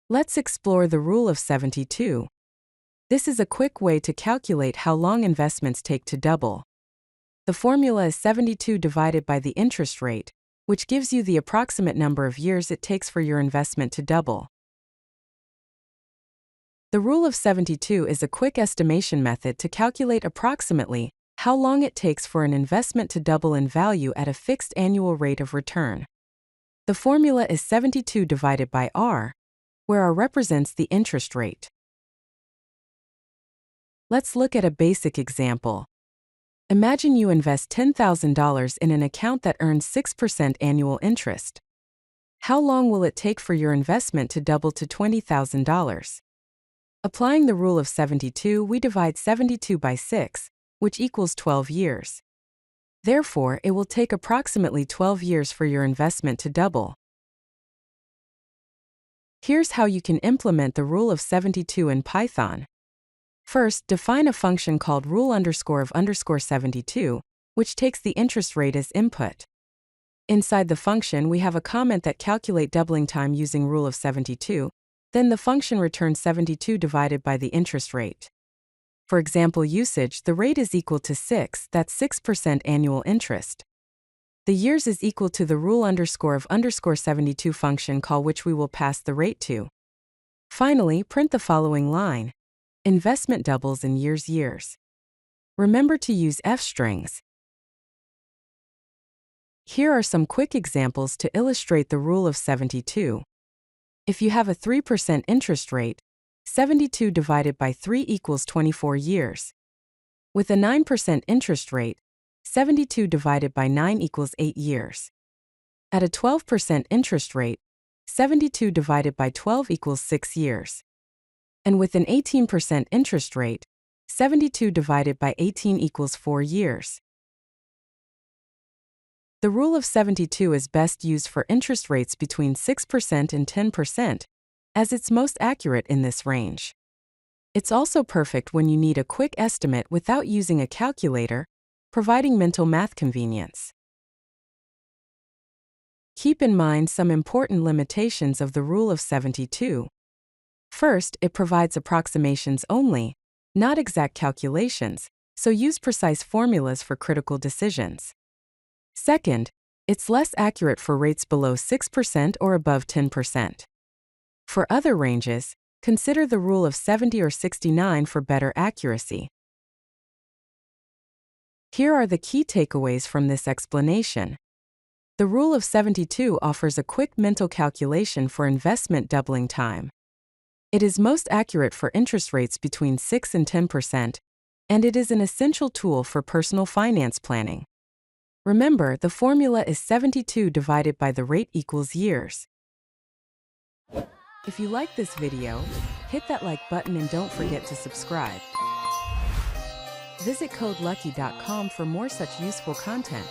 Let's explore the rule of 72. This is a quick way to calculate how long investments take to double. The formula is 72 divided by the interest rate, which gives you the approximate number of years it takes for your investment to double. The rule of 72 is a quick estimation method to calculate approximately how long it takes for an investment to double in value at a fixed annual rate of return. The formula is 72 divided by R, where R represents the interest rate. Let's look at a basic example. Imagine you invest $10,000 in an account that earns 6% annual interest. How long will it take for your investment to double to $20,000? Applying the rule of 72, we divide 72 by 6, which equals 12 years. Therefore, it will take approximately 12 years for your investment to double. Here's how you can implement the rule of 72 in Python. First, define a function called rule_of_72, which takes the interest rate as input. Inside the function, we have a comment that calculate doubling time using rule of 72, then the function returns 72 divided by the interest rate. For example usage, the rate is equal to 6, that's 6% annual interest. The years is equal to the rule_of_72 function call which we will pass the rate to. Finally, print the following line. Investment doubles in years. Remember to use f-strings. Here are some quick examples to illustrate the rule of 72. If you have a 3% interest rate, 72 divided by 3 equals 24 years. With a 9% interest rate, 72 divided by 9 equals 8 years. At a 12% interest rate, 72 divided by 12 equals 6 years. And with an 18% interest rate, 72 divided by 18 equals 4 years. The rule of 72 is best used for interest rates between 6% and 10%, as it's most accurate in this range. It's also perfect when you need a quick estimate without using a calculator, providing mental math convenience. Keep in mind some important limitations of the rule of 72. First, it provides approximations only, not exact calculations, so use precise formulas for critical decisions. Second, it's less accurate for rates below 6% or above 10%. For other ranges, consider the rule of 70 or 69 for better accuracy. Here are the key takeaways from this explanation. The rule of 72 offers a quick mental calculation for investment doubling time. It is most accurate for interest rates between 6 and 10%, and it is an essential tool for personal finance planning. Remember, the formula is 72 divided by the rate equals years. If you like this video, hit that like button and don't forget to subscribe. Visit CodeLucky.com for more such useful content.